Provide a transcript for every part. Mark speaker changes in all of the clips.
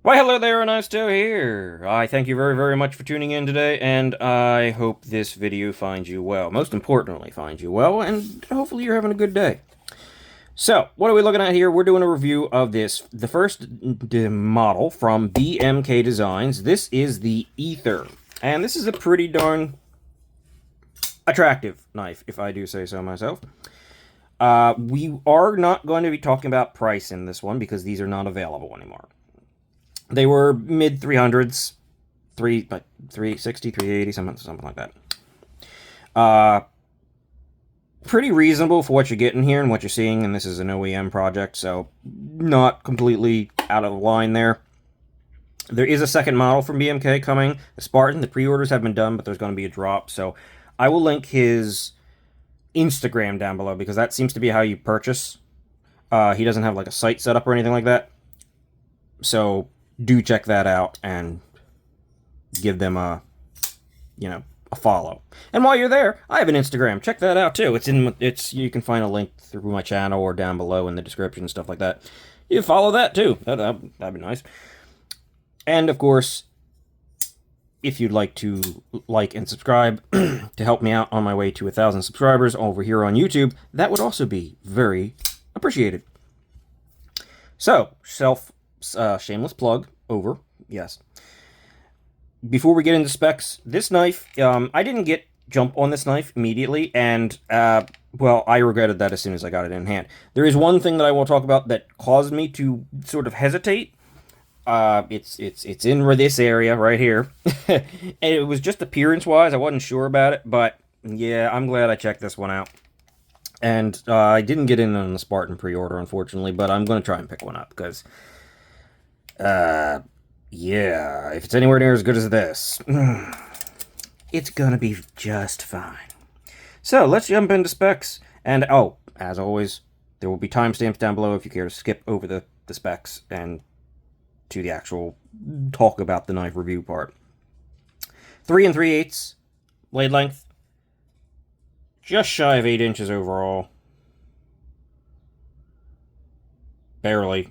Speaker 1: Why, hello there, Ernesto here. I thank you very, very much for tuning in today, and I hope this video finds you well. Most importantly, finds you well, and hopefully you're having a good day. So, what are we looking at here? We're doing a review of the first model from BMK Designs. This is the Ether, and this is a pretty darn attractive knife, if I do say so myself. We are not going to be talking about price in this one because these are not available anymore. They were mid 300s, 360, 380, something like that. Pretty reasonable for what you're getting here and what you're seeing, and this is an OEM project, so not completely out of line there. There is a second model from BMK coming, the Spartan. The pre-orders have been done, but there's going to be a drop, so I will link his Instagram down below because that seems to be how you purchase. He doesn't have like a site set up or anything like that, so do check that out and give them a follow. And while you're there, I have an Instagram. Check that out too. You can find a link through my channel or down below in the description and stuff like that. You follow that too. That'd be nice. And of course, if you'd like to like and subscribe to help me out on my way to 1,000 subscribers over here on YouTube, that would also be very appreciated. So, shameless plug over. Yes. Before we get into specs, this knife, I didn't jump on this knife immediately, and, well, I regretted that as soon as I got it in hand. There is one thing that I will talk about that caused me to sort of hesitate. It's in this area right here. And it was just appearance-wise, I wasn't sure about it, but, yeah, I'm glad I checked this one out. And, I didn't get in on the Spartan pre-order, unfortunately, but I'm going to try and pick one up, because yeah, if it's anywhere near as good as this, it's gonna be just fine. So, let's jump into specs. And, oh, as always, there will be timestamps down below if you care to skip over the specs and to the actual talk about the knife review part. 3 3/8 blade length. Just shy of 8 inches overall. Barely.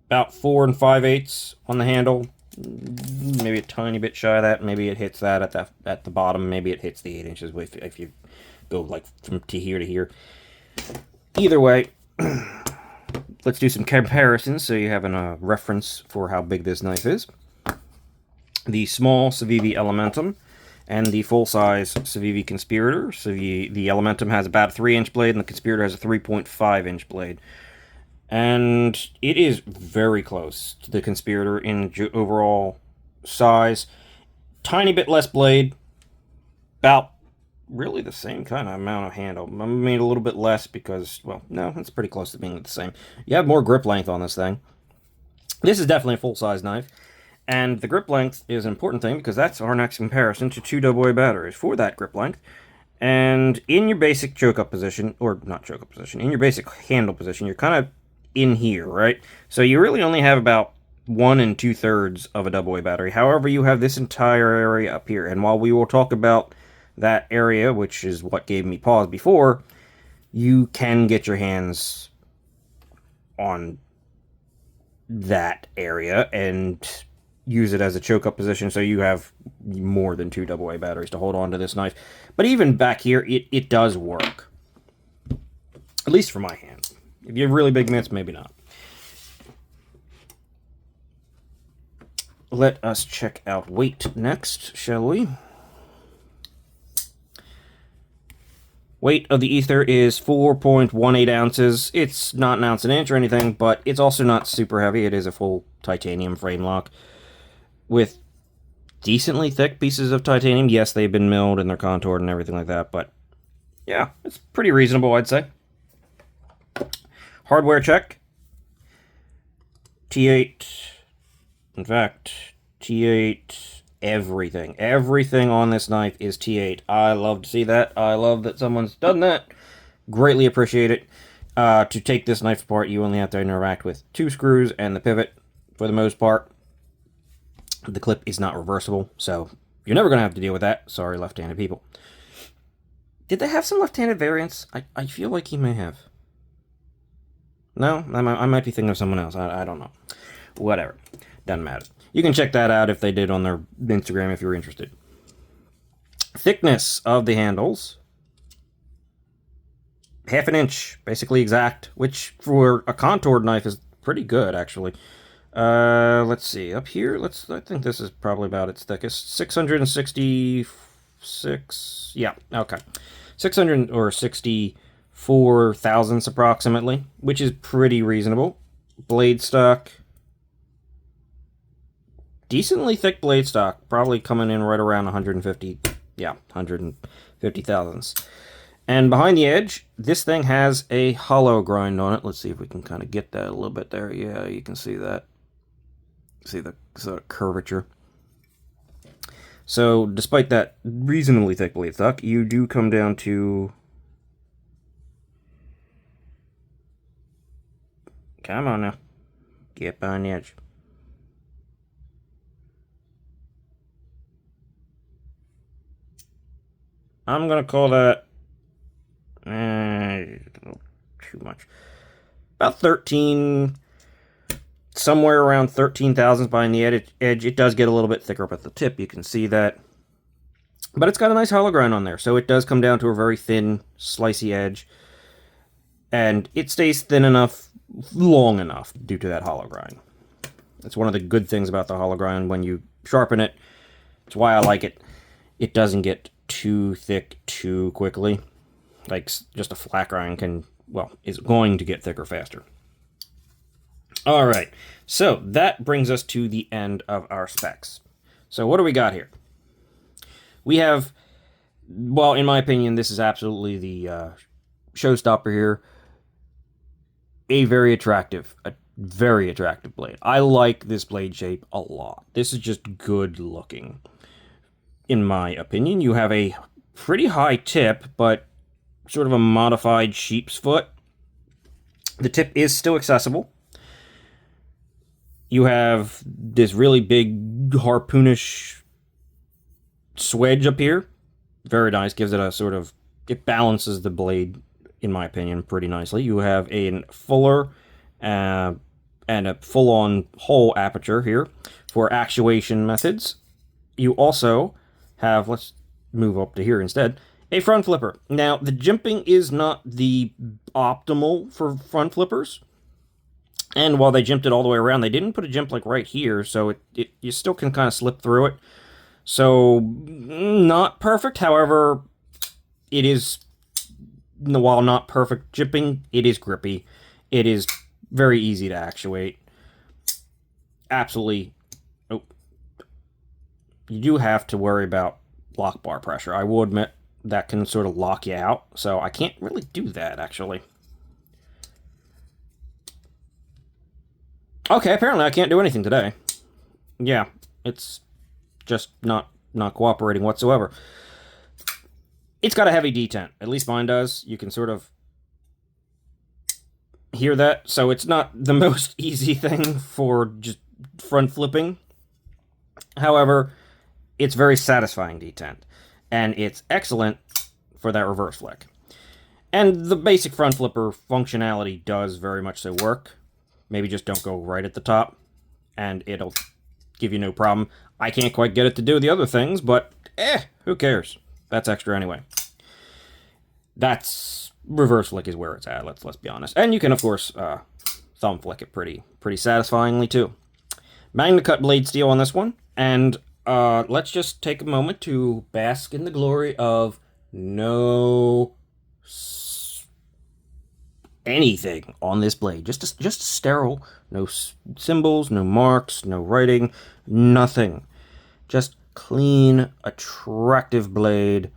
Speaker 1: About 4 5/8 on the handle, maybe a tiny bit shy of that. Maybe it hits that at the bottom. Maybe it hits the 8 inches if you go like from here to here. Either way, let's do some comparisons so you have a reference for how big this knife is. The small Civivi Elementum and the full-size Civivi Conspirator. So the Elementum has about a 3-inch blade and the Conspirator has a 3.5-inch blade. And it is very close to the Conspirator in overall size. Tiny bit less blade. About really the same kind of amount of handle. I mean, a little bit less because, well, no, it's pretty close to being the same. You have more grip length on this thing. This is definitely a full-size knife. And the grip length is an important thing because that's our next comparison to 2 AA batteries for that grip length. And in your basic choke-up position, or not choke-up position, in your basic handle position, you're kind of in here, right? So you really only have about 1 2/3 of a AA battery. However, you have this entire area up here. And while we will talk about that area, which is what gave me pause before, you can get your hands on that area and use it as a choke-up position, so you have more than 2 AA batteries to hold on to this knife. But even back here, it does work. At least for my hand. If you have really big mitts, maybe not. Let us check out weight next, shall we? Weight of the Ether is 4.18 ounces. It's not an ounce an inch or anything, but it's also not super heavy. It is a full titanium frame lock with decently thick pieces of titanium. Yes, they've been milled and they're contoured and everything like that, but yeah, it's pretty reasonable, I'd say. Hardware check. T8. In fact, T8 everything. Everything on this knife is T8. I love to see that. I love that someone's done that. Greatly appreciate it. To take this knife apart, you only have to interact with 2 screws and the pivot for the most part. The clip is not reversible, so you're never going to have to deal with that. Sorry, left-handed people. Did they have some left-handed variants? I feel like he may have. No? I might be thinking of someone else. I don't know. whatever. Doesn't matter. You can check that out if they did on their Instagram if you're interested. Thickness of the handles. 1/2 inch, basically exact, which for a contoured knife is pretty good, actually. Let's see. Up here, I think this is probably about its thickest. 666, yeah, okay. 600 or 64 thousandths approximately, which is pretty reasonable. Blade stock. Decently thick blade stock, probably coming in right around 150, yeah, 150 thousandths. And behind the edge, this thing has a hollow grind on it. Let's see if we can kind of get that a little bit there. Yeah, you can see that. See the sort of curvature. So, despite that reasonably thick blade stock, you do come down to... Come on now. Get behind the edge. I'm going to call that... too much. About 13... Somewhere around 13 thousandths behind the edge. It does get a little bit thicker up at the tip. You can see that. But it's got a nice hollow grind on there. So it does come down to a very thin, slicey edge. And it stays thin enough, long enough, due to that hollow grind. That's one of the good things about the hollow grind when you sharpen it. It's why I like it. It doesn't get too thick too quickly. Like, just a flat grind can, well, is going to get thicker faster. Alright, so that brings us to the end of our specs. So what do we got here? We have, well, in my opinion, this is absolutely the showstopper here. A very attractive blade. I like this blade shape a lot. This is just good looking. In my opinion, you have a pretty high tip, but sort of a modified sheep's foot. The tip is still accessible. You have this really big harpoonish swedge up here. Very nice. Gives it a sort of... It balances the blade, in my opinion, pretty nicely. You have a fuller and a full-on hole aperture here for actuation methods. You also have... Let's move up to here instead. A front flipper. Now, the jimping is not the optimal for front flippers. And while they jimped it all the way around, they didn't put a jimp like right here, so you still can kind of slip through it. So, not perfect. However, it is, while not perfect jimping, it is grippy. It is very easy to actuate. Absolutely. Oh. You do have to worry about lock bar pressure. I will admit that can sort of lock you out, so I can't really do that, actually. Okay, apparently I can't do anything today. Yeah, it's just not cooperating whatsoever. It's got a heavy detent. At least mine does. You can sort of hear that. So it's not the most easy thing for just front flipping. However, it's very satisfying detent. And it's excellent for that reverse flick. And the basic front flipper functionality does very much so work. Maybe just don't go right at the top, and it'll give you no problem. I can't quite get it to do the other things, but who cares? That's extra anyway. That's reverse flick is where it's at. Let's be honest. And you can of course thumb flick it pretty satisfyingly too. Magna cut blade steel on this one, and let's just take a moment to bask in the glory of no anything on this blade. Just sterile. No symbols, no marks, no writing, nothing. Just clean, attractive blade.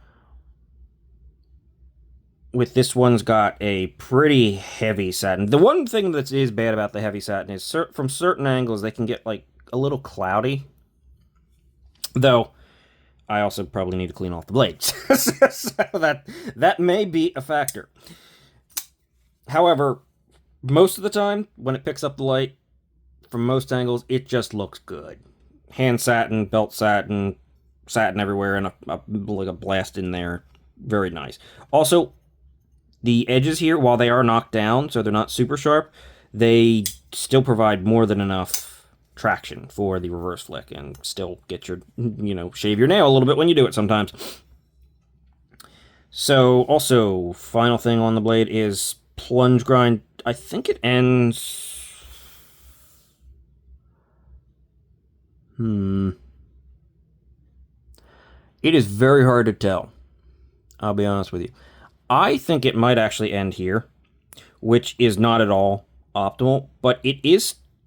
Speaker 1: With this one's got a pretty heavy satin. The one thing that is bad about the heavy satin is from certain angles they can get like a little cloudy. Though I also probably need to clean off the blades. So that may be a factor. However, most of the time, when it picks up the light, from most angles, it just looks good. Hand satin, belt satin, satin everywhere, and like a blast in there. Very nice. Also, the edges here, while they are knocked down, so they're not super sharp, they still provide more than enough traction for the reverse flick and still get your, shave your nail a little bit when you do it sometimes. So, also, final thing on the blade is plunge grind. I think it ends... It is very hard to tell. I'll be honest with you. I think it might actually end here, which is not at all optimal, but it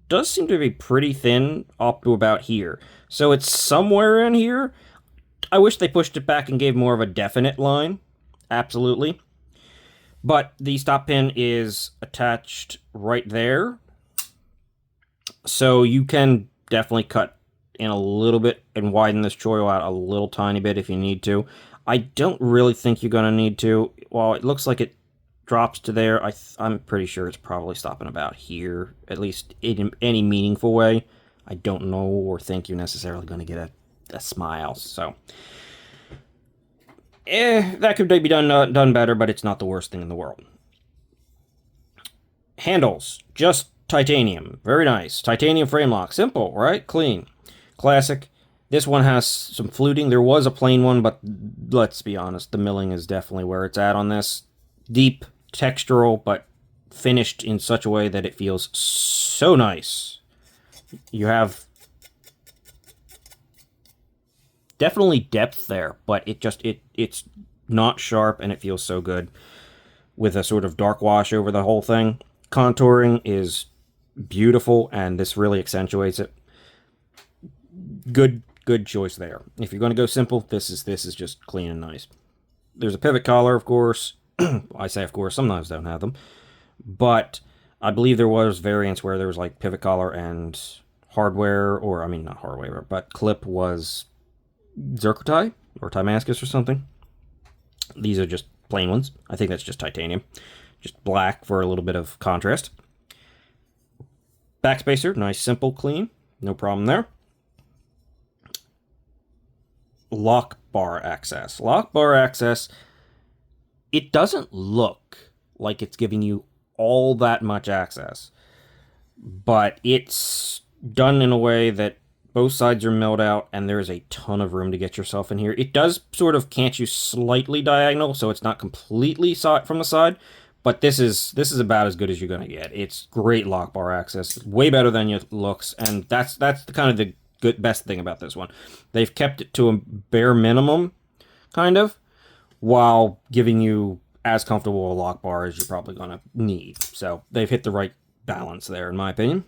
Speaker 1: does seem to be pretty thin up to about here. So it's somewhere in here. I wish they pushed it back and gave more of a definite line. Absolutely. But the stop pin is attached right there. So you can definitely cut in a little bit and widen this choil out a little tiny bit if you need to. I don't really think you're going to need to. While it looks like it drops to there, I'm pretty sure it's probably stopping about here, at least in any meaningful way. I don't know or think you're necessarily going to get a smile. So, that could be done better, but it's not the worst thing in the world. Handles, just titanium. Very nice. Titanium frame lock. Simple, right? Clean. Classic. This one has some fluting. There was a plain one, but let's be honest, the milling is definitely where it's at on this. Deep, textural, but finished in such a way that it feels so nice. You have definitely depth there, but it's not sharp and it feels so good with a sort of dark wash over the whole thing. Contouring is beautiful, and this really accentuates it. Good choice there. If you're going to go simple, this is just clean and nice. There's a pivot collar, of course. I say of course, some knives don't have them. But I believe there was variants where there was like pivot collar and hardware, or I mean not hardware, but clip was Zircotai or Timascus or something. These are just plain ones. I think that's just titanium. Just black for a little bit of contrast. Backspacer, nice, simple, clean. No problem there. Lock bar access. Lock bar access, it doesn't look like it's giving you all that much access, but it's done in a way that both sides are milled out and there's a ton of room to get yourself in here. It does sort of cant you slightly diagonal, so it's not completely from the side, but this is about as good as you're going to get. It's great lock bar access, way better than it looks, and that's the kind of the best thing about this one. They've kept it to a bare minimum, kind of, while giving you as comfortable a lock bar as you're probably going to need. So they've hit the right balance there, in my opinion.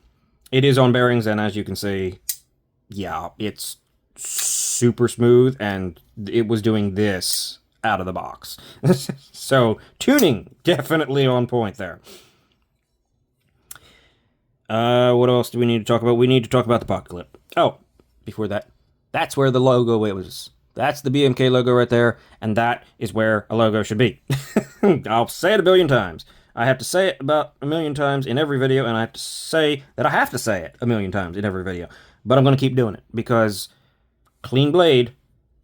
Speaker 1: It is on bearings, and as you can see, yeah, it's super smooth, and it was doing this out of the box. So tuning, definitely on point there. What else do we need to talk about? We need to talk about the pocket clip. Oh, before that, that's where the logo was. That's the BMK logo right there, and that is where a logo should be. I'll say it a billion times. I have to say it about a million times in every video, and I have to say that I have to say it a million times in every video. But I'm going to keep doing it, because clean blade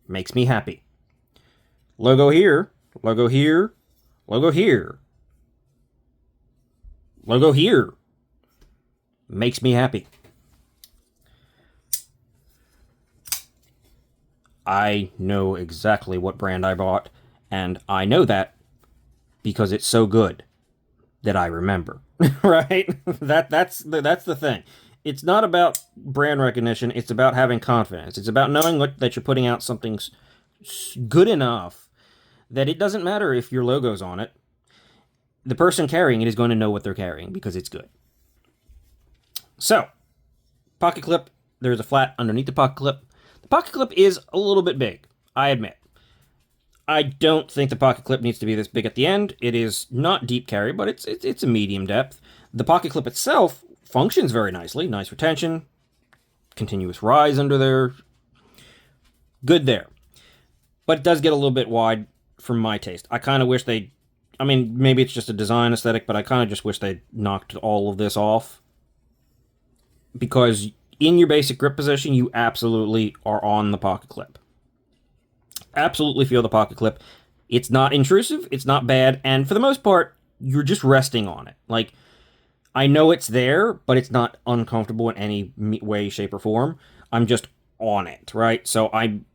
Speaker 1: makes me happy. Logo here, logo here, logo here, logo here. Makes me happy. I know exactly what brand I bought, and I know that because it's so good that I remember. Right? That's the thing. It's not about brand recognition, it's about having confidence. It's about knowing that you're putting out something good enough that it doesn't matter if your logo's on it. The person carrying it is going to know what they're carrying because it's good. So, pocket clip, there's a flat underneath the pocket clip. The pocket clip is a little bit big, I admit. I don't think the pocket clip needs to be this big at the end. It is not deep carry, but it's a medium depth. The pocket clip itself functions very nicely. Nice retention, continuous rise under there. Good there. But it does get a little bit wide for my taste. I kind of wish I mean, maybe it's just a design aesthetic, but I kind of just wish they knocked all of this off. Because in your basic grip position, you absolutely are on the pocket clip. Absolutely feel the pocket clip. It's not intrusive, it's not bad, and for the most part, you're just resting on it. Like, I know it's there, but it's not uncomfortable in any way, shape, or form. I'm just on it, right? So I'm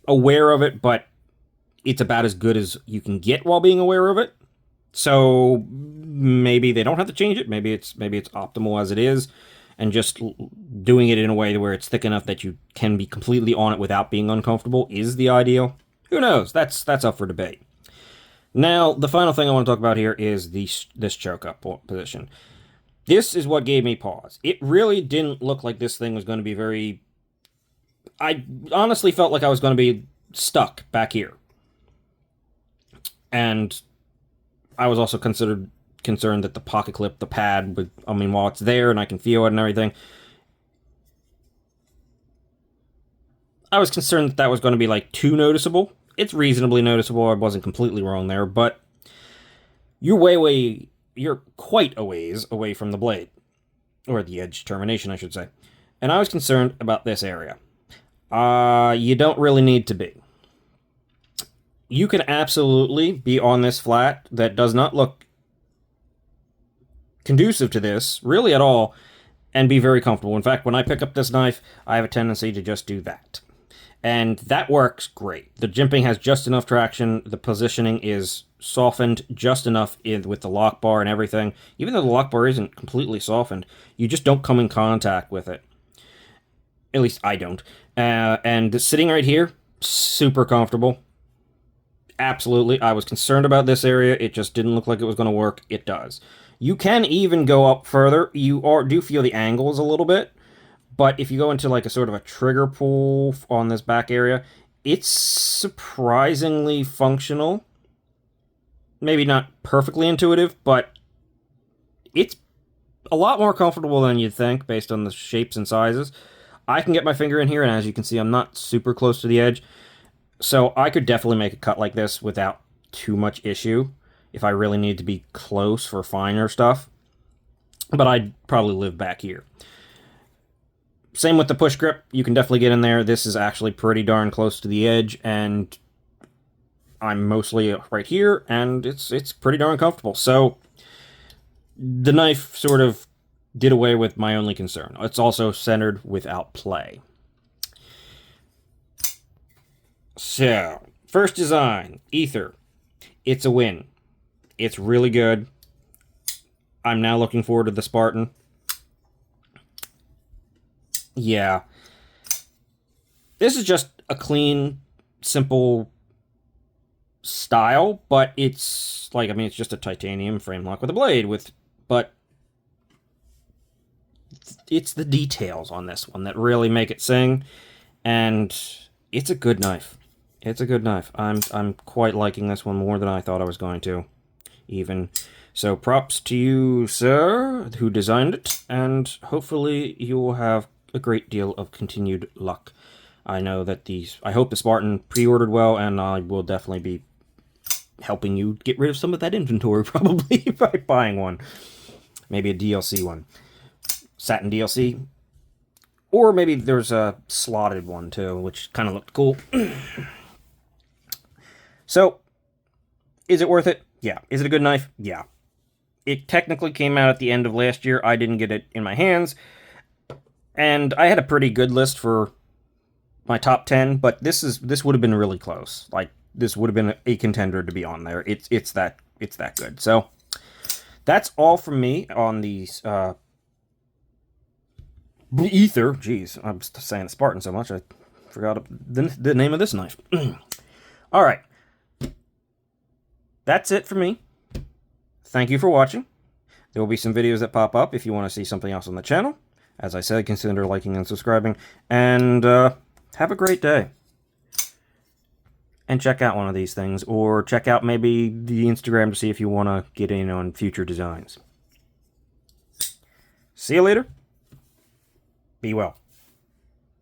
Speaker 1: aware of it, but it's about as good as you can get while being aware of it. So maybe they don't have to change it. Maybe it's optimal as it is, and just doing it in a way where it's thick enough that you can be completely on it without being uncomfortable is the ideal. Who knows? That's up for debate. Now, the final thing I want to talk about here is this choke up position. This is what gave me pause. It really didn't look like this thing was going to be very... I honestly felt like I was going to be stuck back here. And I was also concerned that the pocket clip, the pad, would, I mean, while it's there and I can feel it and everything, I was concerned that was going to be, like, too noticeable. It's reasonably noticeable. I wasn't completely wrong there, but you're quite a ways away from the blade. Or the edge termination, I should say. And I was concerned about this area. You don't really need to be. You can absolutely be on this flat that does not look conducive to this, really at all, and be very comfortable. In fact, when I pick up this knife, I have a tendency to just do that. And that works great. The jimping has just enough traction. The positioning is softened just enough with the lock bar and everything. Even though the lock bar isn't completely softened, you just don't come in contact with it. At least I don't. And sitting right here, super comfortable. Absolutely. I was concerned about this area. It just didn't look like it was going to work. It does. You can even go up further. You do feel the angles a little bit. But if you go into like a sort of a trigger pull on this back area, it's surprisingly functional. Maybe not perfectly intuitive, but it's a lot more comfortable than you'd think based on the shapes and sizes. I can get my finger in here, and as you can see, I'm not super close to the edge. So I could definitely make a cut like this without too much issue if I really need to be close for finer stuff. But I'd probably live back here. Same with the push grip. You can definitely get in there. This is actually pretty darn close to the edge, and I'm mostly right here, and it's pretty darn comfortable. So the knife sort of did away with my only concern. It's also centered without play. So, first design, Ether. It's a win. It's really good. I'm now looking forward to the Spartan. Yeah. This is just a clean, simple style, but it's like, I mean, it's just a titanium frame lock with a blade but it's the details on this one that really make it sing, and it's a good knife. It's a good knife. I'm quite liking this one more than I thought I was going to, even. So props to you, sir, who designed it, and hopefully you will have a great deal of continued luck. I know that I hope the Spartan pre-ordered well, and I will definitely be helping you get rid of some of that inventory, probably, by buying one. Maybe a DLC one. Satin DLC. Or maybe there's a slotted one, too, which kind of looked cool. So, is it worth it? Yeah. Is it a good knife? Yeah. It technically came out at the end of last year. I didn't get it in my hands. And I had a pretty good list for my top 10, but this would have been really close. Like, this would have been a contender to be on there. It's that good. So, that's all from me on these Ether. Jeez, I'm saying Spartan so much I forgot the name of this knife. All right. That's it for me. Thank you for watching. There will be some videos that pop up if you want to see something else on the channel. As I said, consider liking and subscribing. And have a great day. And check out one of these things. Or check out maybe the Instagram to see if you want to get in on future designs. See you later. Be well.